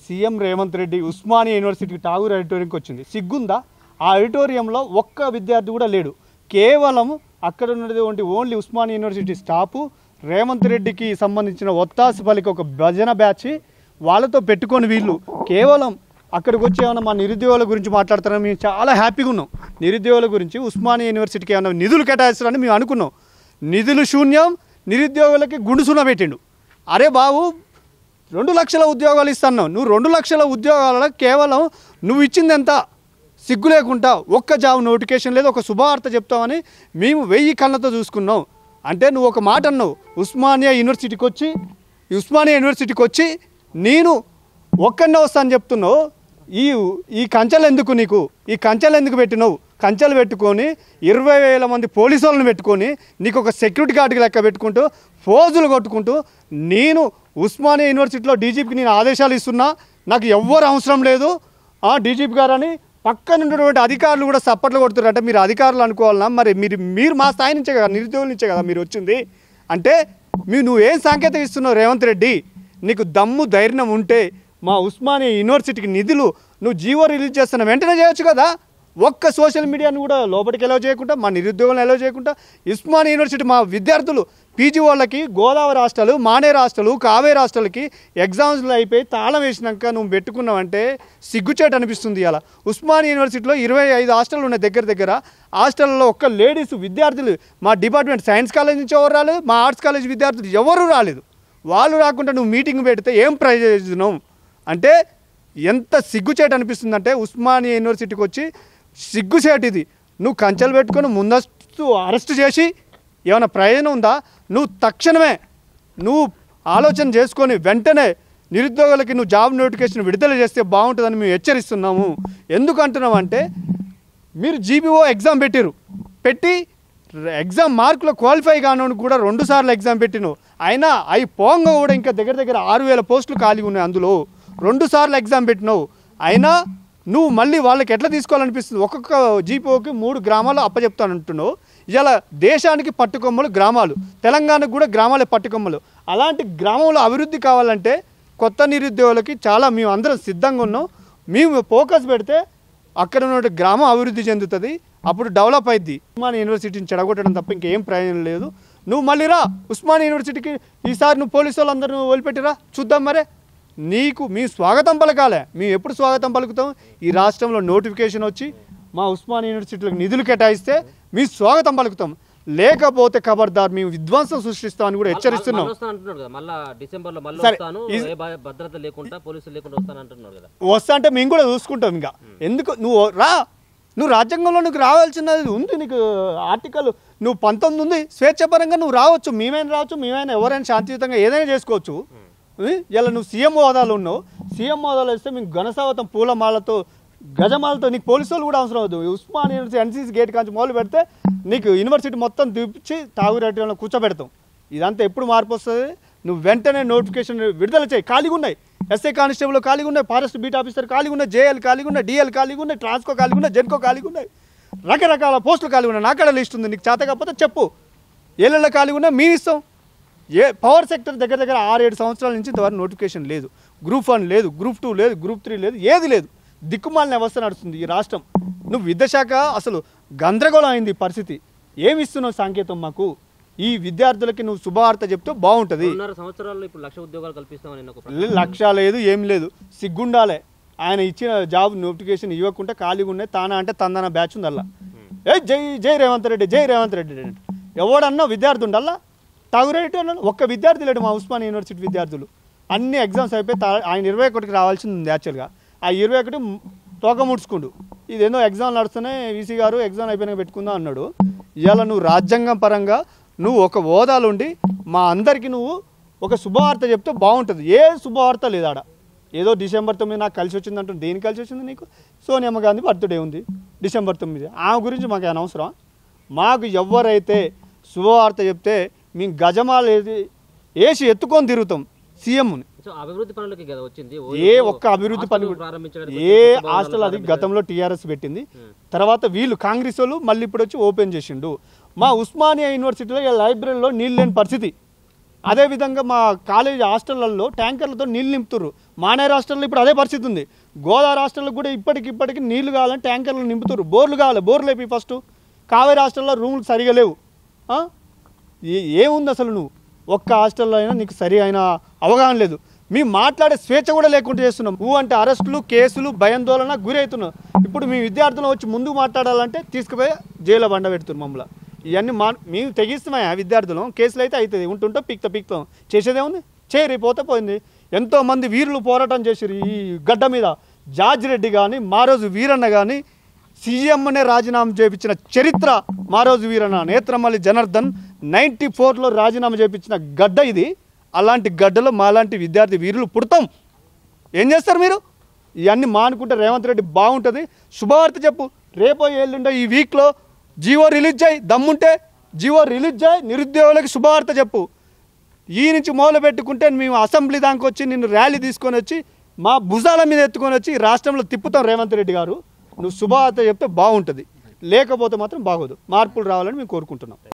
CM Revanth Reddy Osmania యూనివర్సిటీకి ఠాగూర్ ఆడిటోరియంకి వచ్చింది. సిగ్గుందా? ఆ ఆడిటోరియంలో ఒక్క విద్యార్థి కూడా లేడు. కేవలం అక్కడ ఉన్నటువంటి only Osmania university staff Revanth రెడ్డికి సంబంధించిన ఒత్తాసు పలికి ఒక భజన బ్యాచ్ వాళ్ళతో పెట్టుకొని వీళ్ళు కేవలం అక్కడికి వచ్చి ఏమైనా మా నిరుద్యోగుల గురించి మాట్లాడతారని మేము చాలా హ్యాపీగా ఉన్నాం. నిరుద్యోగుల గురించి ఉస్మానియా యూనివర్సిటీకి ఏమైనా నిధులు కేటాయిస్తారని మేము అనుకున్నాం. నిధులు శూన్యం, నిరుద్యోగులకి గుండుసున పెట్టిండు. అరే బాబు 2 లక్షల ఉద్యోగాలు ఇస్తున్నావు, నువ్వు 2 లక్షల ఉద్యోగాలలో కేవలం నువ్వు ఇచ్చింది ఎంత? సిగ్గు లేకుండా ఒక్క జాబ్ నోటిఫికేషన్ లేదు, ఒక శుభవార్త చెప్తామని మేము 1000 కళ్ళతో చూసుకున్నాం. అంటే నువ్వు ఒక మాట అన్నావు, ఉస్మానియా యూనివర్సిటీకి వచ్చి నేను ఒక్కనే వస్తాను చెప్తున్నావు. ఈ కంచెలు ఎందుకు నీకు? ఈ కంచెలు ఎందుకు పెట్టినావు? కంచెలు పెట్టుకొని 20,000 మంది పోలీసు వాళ్ళని పెట్టుకొని నీకు ఒక సెక్యూరిటీ గార్డుకి లెక్క పెట్టుకుంటూ ఫోజులు కొట్టుకుంటూ నేను ఉస్మానియా యూనివర్సిటీలో డీజీపీకి నేను ఆదేశాలు ఇస్తున్నా, నాకు ఎవ్వరు అవసరం లేదు డీజీపీ గారని పక్కన ఉన్నటువంటి అధికారులు కూడా సప్పట్లు కొడుతున్నారు. అంటే మీరు అధికారులు అనుకోవాలన్నా? మరి మీరు మా స్థాయి నుంచే కదా, నిరుద్యోగుల నుంచే కదా మీరు వచ్చింది. అంటే నువ్వేం సంకేతం ఇస్తున్నావు రేవంత్ రెడ్డి? నీకు దమ్ము ధైర్యం ఉంటే మా ఉస్మానియా యూనివర్సిటీకి నిధులు నువ్వు జీవో రిలీజ్ చేస్తున్న వెంటనే చేయొచ్చు కదా. ఒక్క సోషల్ మీడియాను కూడా లోపలికి ఎలో చేయకుండా, మా నిరుద్యోగులను ఎలో చేయకుండా, ఉస్మానియా యూనివర్సిటీ మా విద్యార్థులు పీజీ వాళ్ళకి గోదావరి హాస్టల్, మానేరు హాస్టల్, కావేరి హాస్టల్కి ఎగ్జామ్స్లో అయిపోయి తాళం వేసినాక నువ్వు పెట్టుకున్నావంటే సిగ్గుచేట అనిపిస్తుంది. అలా ఉస్మానియా యూనివర్సిటీలో 25 హాస్టల్ ఉన్నాయి దగ్గర. హాస్టల్లో ఒక్క లేడీస్ విద్యార్థులు మా డిపార్ట్మెంట్ సైన్స్ కాలేజ్ నుంచి ఎవరు రాలేదు, మా ఆర్ట్స్ కాలేజ్ విద్యార్థులు ఎవరు రాలేదు. వాళ్ళు రాకుండా నువ్వు మీటింగ్ పెడితే ఏం ప్రయోజనం? అంటే ఎంత సిగ్గుచేట అనిపిస్తుందంటే ఉస్మానియా యూనివర్సిటీకి వచ్చి సిగ్గుచేటిది. నువ్వు కంచెలు పెట్టుకొని ముందస్తు అరెస్ట్ చేసి ఏమైనా ప్రయోజనం ఉందా? నువ్వు తక్షణమే ఆలోచన చేసుకొని వెంటనే నిరుద్యోగులకి నువ్వు జాబ్ నోటిఫికేషన్ విడుదల చేస్తే బాగుంటుందని మేము హెచ్చరిస్తున్నాము. ఎందుకు అంటున్నావు అంటే మీరు జీపీఓ ఎగ్జామ్ పెట్టి ఎగ్జామ్ మార్కులో క్వాలిఫై కానోని కూడా 2 సార్లు ఎగ్జామ్ పెట్టినావు. అయినా అవి పోంగా కూడా ఇంకా దగ్గర 6,000 పోస్టులు ఖాళీగా ఉన్నాయి. అందులో 2 సార్లు ఎగ్జామ్ పెట్టినావు. అయినా నువ్వు మళ్ళీ వాళ్ళకి ఎట్లా తీసుకోవాలనిపిస్తుంది? ఒక్కొక్క జీపీఓకి 3 గ్రామాలు అప్పచెప్తానంటున్నావు. ఇలా దేశానికి పట్టుకొమ్మలు గ్రామాలు, తెలంగాణకు కూడా గ్రామాలే పట్టుకొమ్మలు. అలాంటి గ్రామంలో అభివృద్ధి కావాలంటే కొత్త నిరుద్యోగులకి చాలా మేము అందరం సిద్ధంగా ఉన్నాం. మేము ఫోకస్ పెడితే అక్కడ ఉన్న గ్రామం అభివృద్ధి చెందుతుంది, అప్పుడు డెవలప్ అయింది. ఉస్మానియా యూనివర్సిటీని చెడగొట్టడం తప్ప ఇంకేం ప్రయోజనం లేదు. నువ్వు మళ్ళీ రా ఉస్మానియా యూనివర్సిటీకి, ఈసారి నువ్వు పోలీసు వాళ్ళందరూ వదిలిపెట్టిరా చూద్దాం. మరే మీ స్వాగతం పలకాలే. మేము ఎప్పుడు స్వాగతం పలుకుతాం? ఈ రాష్ట్రంలో నోటిఫికేషన్ వచ్చి మా ఉస్మానియా యూనివర్సిటీలకు నిధులు కేటాయిస్తే మీ స్వాగతం పలుకుతాం, లేకపోతే ఖబర్దార్ మేము విధ్వంసం సృష్టిస్తామని కూడా హెచ్చరిస్తున్నాం. వస్తా అంటే మేము కూడా చూసుకుంటాం. ఇంకా ఎందుకు నువ్వు రాజ్యాంగంలో నీకు రావాల్సినది ఉంది. నీకు ఆర్టికల్ 19 ఉంది, స్వేచ్ఛపరంగా నువ్వు రావచ్చు, మేమైనా రావచ్చు, మేమైనా ఎవరైనా శాంతియుతంగా ఏదైనా చేసుకోవచ్చు. ఇలా నువ్వు సీఎం హోదాలో ఉన్నావు. సీఎం హోదాలో వస్తే మీకు ఘనస్వాగతం పూలమాలతో గజమాలతో నీకు పోలీసు వాళ్ళు కూడా అవసరం అవుతుంది. ఉస్మానియా యూనివర్సిటీ ఎన్సీసీ గేట్ కాంచి మొదలు పెడితే నీకు యూనివర్సిటీ మొత్తం తీపిచ్చి తాగురేట్లో కూర్చోబెడతాం. ఇదంతా ఎప్పుడు మార్పు వస్తుంది? నువ్వు వెంటనే నోటిఫికేషన్ విడుదల చేయి. ఖాళీగా ఉన్నాయి, ఎస్ఐ కానిస్టేబుల్ ఖాళీగా ఉన్నాయి, ఫారెస్ట్ బీట్ ఆఫీసర్ ఖాళీగా ఉన్నాయి, జేఎల్ ఖాళీగా ఉన్నాయి, డిఎల్ ఖాళీగా ఉన్నాయి, ట్రాన్స్కో ఖాళీగా ఉన్నాయి, జెన్కో ఖాళీగా ఉన్నాయి, రకరకాల పోస్టులు ఖాళీగా ఉన్నాయి. నాకడ లిస్ట్ ఉంది, నీకు చేత కాకపోతే చెప్పు. ఏళ్ళ ఖాళీగా ఉన్నాయి, మేము ఇస్తాం. పవర్ సెక్టర్ దగ్గర 6-7 సంవత్సరాల నుంచి ఇంతవరకు నోటిఫికేషన్ లేదు. గ్రూప్ 1 లేదు, గ్రూప్ 2 లేదు, గ్రూప్ 3 లేదు, ఏది లేదు. దిక్కుమాలిన వ్యవస్థ నడుస్తుంది ఈ రాష్ట్రం. నువ్వు విద్యాశాఖ అసలు గందరగోళం అయింది పరిస్థితి. ఏమి ఇస్తున్నావు సంకేతం మాకు? ఈ విద్యార్థులకి నువ్వు శుభవార్త చెప్తే బాగుంటుంది. 2.5 సంవత్సరాల్లో ఇప్పుడు 1,00,000 ఉద్యోగాలు కల్పిస్తామని 1,00,000 లేదు, ఏం లేదు. సిగ్గుండాలే. ఆయన ఇచ్చిన జాబ్ నోటిఫికేషన్ ఇవ్వకుండా ఖాళీగా ఉన్నాయి. తానా అంటే తందన బ్యాచ్ ఉంది అలా. జై రేవంత్ రెడ్డి, జై రేవంత్ రెడ్డి. ఎవడన్నా విద్యార్థి ఉండాలా? తాగురేటి అన్నాను. ఒక్క విద్యార్థి లేడు మా ఉస్మానియా యూనివర్సిటీ విద్యార్థులు. అన్ని ఎగ్జామ్స్ అయిపోయి ఆయన 21కి రావాల్సింది ఉంది. యాక్చువల్గా ఆ 21 తోక ముడుచుకుండు. ఇదేందో ఎగ్జామ్ నడుస్తున్నాయి, వీసీ గారు ఎగ్జామ్ అయిపోయినాక పెట్టుకుందాం అన్నాడు. ఇవాళ నువ్వు రాజ్యాంగం పరంగా నువ్వు ఒక హోదాలు ఉండి మా అందరికీ నువ్వు ఒక శుభవార్త చెప్తే బాగుంటుంది. ఏ శుభవార్త లేదు ఆడ. ఏదో డిసెంబర్ 9 నాకు కలిసి వచ్చింది అంటుంది. దేనికి కలిసి వచ్చింది నీకు? సోనియమ్మ గాంధీ బర్త్డే ఉంది డిసెంబర్ 9. ఆమె గురించి మాకు ఏమైనా అవసరం? మాకు ఎవరైతే శుభవార్త చెప్తే మేము గజమాలు వేసి ఎత్తుకొని తిరుగుతాం సీఎంని. ఏ ఒక్క అభివృద్ధి పని ఏ హాస్టల్ అది గతంలో టీఆర్ఎస్ పెట్టింది. తర్వాత వీళ్ళు కాంగ్రెస్ వాళ్ళు మళ్ళీ ఇప్పుడు వచ్చి ఓపెన్ చేసిండు. మా ఉస్మానియా యూనివర్సిటీలో లైబ్రరీలో నీళ్ళు లేని పరిస్థితి. అదేవిధంగా మా కాలేజీ హాస్టళ్లలో ట్యాంకర్లతో నీళ్ళు నింపుతున్నారు. మానేరు హాస్టల్లో ఇప్పుడు అదే పరిస్థితి ఉంది. గోదావరి హాస్టల్లో కూడా ఇప్పటికి నీళ్లు కావాలని ట్యాంకర్లు నింపుతున్నారు. బోర్లు కావాలి, బోర్లు లేపి ఫస్ట్. కావేరీ హాస్టల్లో రూములు సరిగా లేవు. ఏముంది అసలు? నువ్వు ఒక్క హాస్టల్లో అయినా నీకు సరి అయిన అవగాహన లేదు. మీ మాట్లాడే స్వేచ్ఛ కూడా లేకుండా చేస్తున్నాం. నువ్వు అంటే అరెస్టులు, కేసులు, భయాందోళన గురి అవుతున్నావు. ఇప్పుడు మీ విద్యార్థులు వచ్చి ముందుకు మాట్లాడాలంటే తీసుకుపోయి జైల్లో బండ పెడుతున్నారు మమ్మల్ని. ఇవన్నీ మేము తెగిస్తున్నాయి. ఆ విద్యార్థులు కేసులు అయితే అవుతుంది, ఉంటుంటాం, పీక్తాం. చేసేదేముంది? చేయరు, పోతే పోయింది. ఎంతోమంది వీరులు పోరాటం చేశారు ఈ గడ్డ మీద. జార్జ్ రెడ్డి కానీ, మారోజు వీరన్న కానీ, సీఎంనే రాజీనామా చేయించిన చరిత్ర మారోజు వీరన్న. నేత్రమల్లి జనార్దన్ 94లో రాజీనామా చేయించిన గడ్డ ఇది. అలాంటి గడ్డలో మాలాంటి విద్యార్థి వీరులు పుడతాం. ఏం చేస్తారు మీరు? ఇవన్నీ మానుకుంటే రేవంత్ రెడ్డి బాగుంటుంది. శుభవార్త చెప్పు. రేపో ఎల్లుండో ఈ వీక్లో జీవో రిలీజ్ చేయి. దమ్ముంటే జీవో రిలీజ్ చేయి. నిరుద్యోగులకి శుభవార్త చెప్పు. ఈ నుంచి మొదలు పెట్టుకుంటే మేము అసెంబ్లీ దానికి వచ్చి నిన్ను ర్యాలీ తీసుకొని వచ్చి మా భుజాల మీద ఎత్తుకొని వచ్చి రాష్ట్రంలో తిప్పుతాం రేవంత్ రెడ్డి గారు. నువ్వు శుభవార్త చెప్తే బాగుంటుంది, లేకపోతే మాత్రం బాగోదు. మార్పులు రావాలని మేము కోరుకుంటున్నాం.